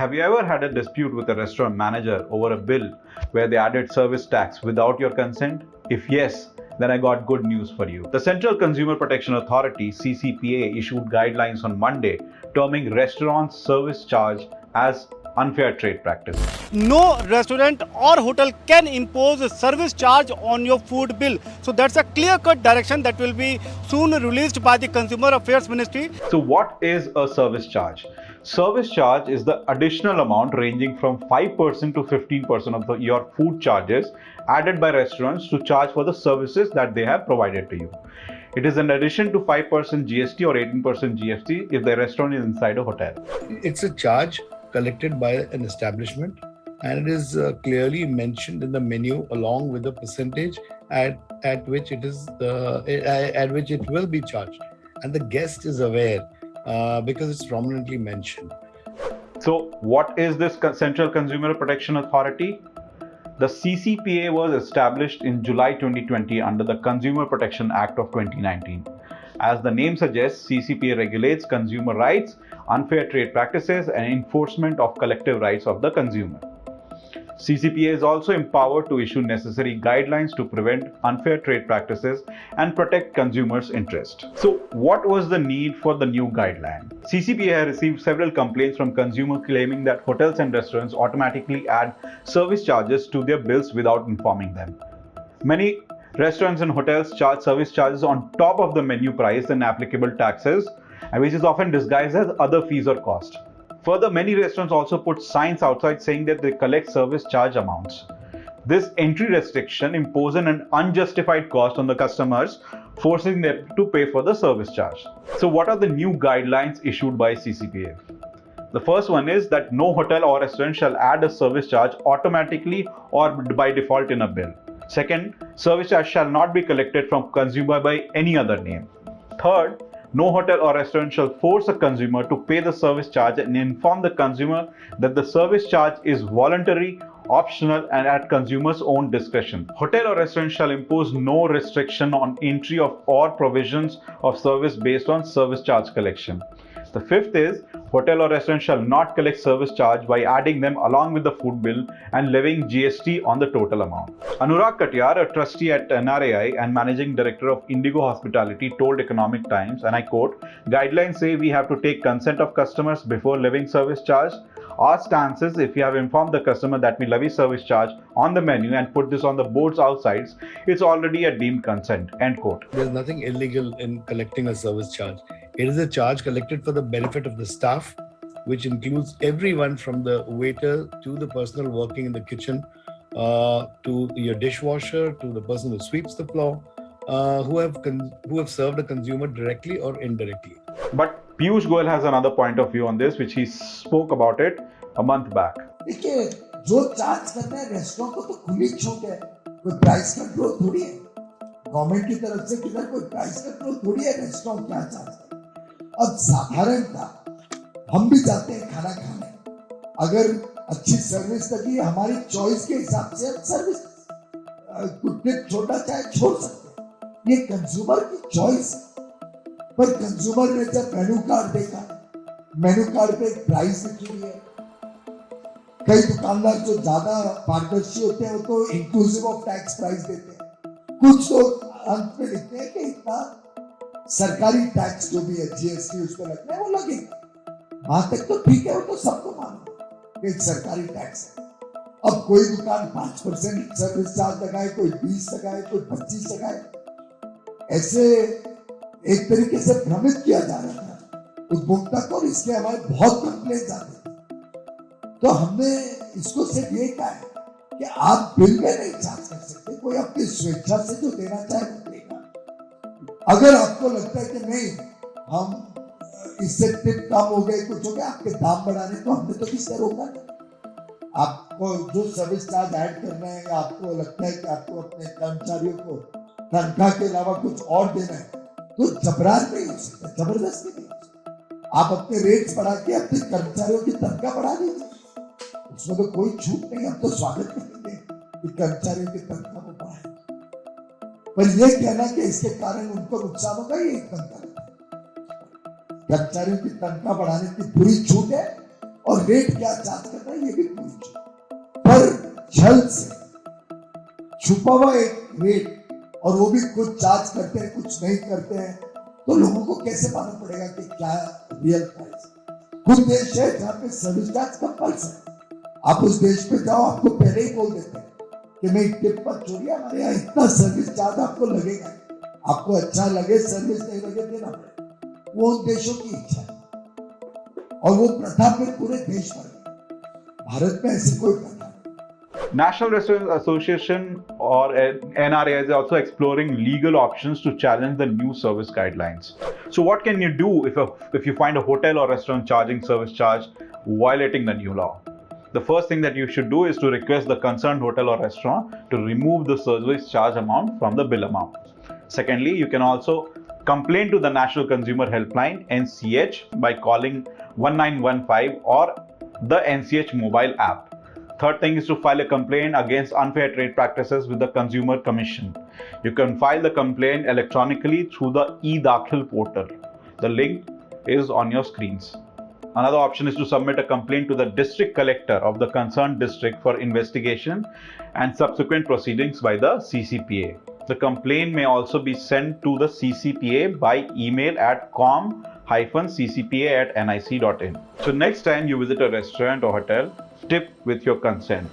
Have you ever had a dispute with a restaurant manager over a bill where they added service tax without your consent? If yes, then I got good news for you. The Central Consumer Protection Authority (CCPA) issued guidelines on Monday terming restaurants' service charge as unfair trade practice. No restaurant or hotel can impose a service charge on your food bill. So that's a clear-cut direction that will be soon released by the Consumer Affairs Ministry. So what is a service charge? Service charge is the additional amount ranging from 5% to 15% of your food charges added by restaurants to charge for the services that they have provided to you. It is in addition to 5% GST or 18% GST if the restaurant is inside a hotel. It's a charge collected by an establishment, and it is clearly mentioned in the menu along with the percentage at which it will be charged, and the guest is aware because it's prominently mentioned. So what is this Central Consumer Protection Authority? The CCPA was established in July 2020 under the Consumer Protection Act of 2019. As the name suggests, CCPA regulates consumer rights, unfair trade practices, and enforcement of collective rights of the consumer. CCPA is also empowered to issue necessary guidelines to prevent unfair trade practices and protect consumers' interest. So, what was the need for the new guideline? CCPA has received several complaints from consumers claiming that hotels and restaurants automatically add service charges to their bills without informing them. Many restaurants and hotels charge service charges on top of the menu price and applicable taxes, which is often disguised as other fees or cost. Further, many restaurants also put signs outside saying that they collect service charge amounts. This entry restriction imposes an unjustified cost on the customers, forcing them to pay for the service charge. So what are the new guidelines issued by CCPA? The first one is that no hotel or restaurant shall add a service charge automatically or by default in a bill. Second, service charge shall not be collected from consumer by any other name. Third, no hotel or restaurant shall force a consumer to pay the service charge and inform the consumer that the service charge is voluntary, optional, and at consumer's own discretion. Hotel or restaurant shall impose no restriction on entry of or provisions of service based on service charge collection. The fifth is, hotel or restaurant shall not collect service charge by adding them along with the food bill and levying GST on the total amount. Anurag Katyar, a trustee at NRAI and managing director of Indigo Hospitality, told Economic Times, and I quote, "Guidelines say we have to take consent of customers before levying service charge. Our stance is if you have informed the customer that we levy service charge on the menu and put this on the boards outside, it's already a deemed consent." End quote. There's nothing illegal in collecting a service charge. It is a charge collected for the benefit of the staff, which includes everyone from the waiter to the person working in the kitchen, to your dishwasher, to the person who sweeps the floor, who have served a consumer directly or indirectly. But Piyush Goyal has another point of view on this, which he spoke about it a month back. देखिए, जो charge करना है restaurant को तो खुली छूट है, कोई प्राइस कंट्रोल थोड़ी है। गवर्नमेंट की तरफ से किधर कोई प्राइस कंट्रोल थोड़ी है, रेस्टोरेंट क्या चार्ज करे। अब साधारणतः हम भी जाते हैं खाना खाने, अगर अच्छी सर्विस लगी हमारी चॉइस के हिसाब से सर्विस कुछ छोटा चाहे छोड़ सकते हैं, ये कंज्यूमर की चॉइस है। पर कंज्यूमर ने जब मेनू कार्ड देखा, मेनू कार्ड पे एक प्राइस लिखी हुई है। कई दुकानदार जो ज्यादा पारदर्शी होते हैं वो तो इंक्लूसिव ऑफ टैक्स प्राइस देते हैं, कुछ तो अंत में लिखते हैं कि इतना सरकारी टैक्स जो भी है जीएसटी उस पर लगना है वो लगेगा। वहां तक तो ठीक है, वो तो सबको मालूम कि सरकारी टैक्स है। अब कोई दुकान 5% सर्विस चार्ज लगाए, कोई 20 लगाए, कोई 25 लगाए, ऐसे एक तरीके से भ्रमित किया जा रहा था उपभोक्ता को, और इसके हमारे बहुत कंप्लेंट आते थे। तो हमने इसको सिर्फ ये कहा है कि आप बिल में नहीं चार्ज कर सकते, कोई अपनी स्वेच्छा से जो देना चाहे वो देगा। अगर आपको लगता है कि नहीं हम इससे टिप कम हो गए, कुछ हो गया, आपके दाम बढ़ाने, तो हमने तो किससे रोका नहीं। आपको जो सर्विस चार्ज ऐड करना है, या आपको लगता है कि आपको अपने कर्मचारियों को तनख्वाह के अलावा कुछ और देना है, तो जबरान नहीं हो सकता, जबरदस्ती नहीं हो सकता। आप अपने रेट्स बढ़ा के अपने कर्मचारियों की तनख्वाह बढ़ा दीजिए, उसमें तो कोई छूट नहीं। हम तो स्वागत करेंगे कि कर्मचारियों की तनख्वाह को बढ़ाएं, पर यह कहना कि इसके कारण उनको नुकसान होगा, ये एकदम गलत है। कर्मचारियों की तनख्वाह बढ़ाने की पूरी छूट है, और रेट क्या चार्ज करना है ये भी पूरी छूट, पर छल से छुपा हुआ एक रेट और वो भी कुछ चार्ज करते हैं कुछ नहीं करते हैं, तो लोगों को कैसे मालूम पड़ेगा कि क्या रियल प्राइस। कुछ देश है जहाँ पे सर्विस चार्ज कंपल्सरी है, आप उस देश पे जाओ आपको पहले ही बोल देते हैं कि मैं टिप मत छोड़िए, हमारे यहाँ इतना सर्विस चार्ज आपको लगेगा, आपको अच्छा लगे सर्विस नहीं लगे देना पड़ेगा। वो उन देशों की इच्छा है और वो प्रथा फिर पूरे देश में है। भारत में ऐसी कोई प्रथा नहीं। National Restaurant Association or NRA is also exploring legal options to challenge the new service guidelines. So what can you do if you find a hotel or restaurant charging service charge violating the new law? The first thing that you should do is to request the concerned hotel or restaurant to remove the service charge amount from the bill amount. Secondly, you can also complain to the National Consumer Helpline NCH by calling 1915 or the NCH mobile app. Third thing is to file a complaint against unfair trade practices with the Consumer Commission. You can file the complaint electronically through the e-Dakhil portal. The link is on your screens. Another option is to submit a complaint to the district collector of the concerned district for investigation and subsequent proceedings by the CCPA. The complaint may also be sent to the CCPA by email at com-ccpa@nic.in. So next time you visit a restaurant or hotel, tip with your consent.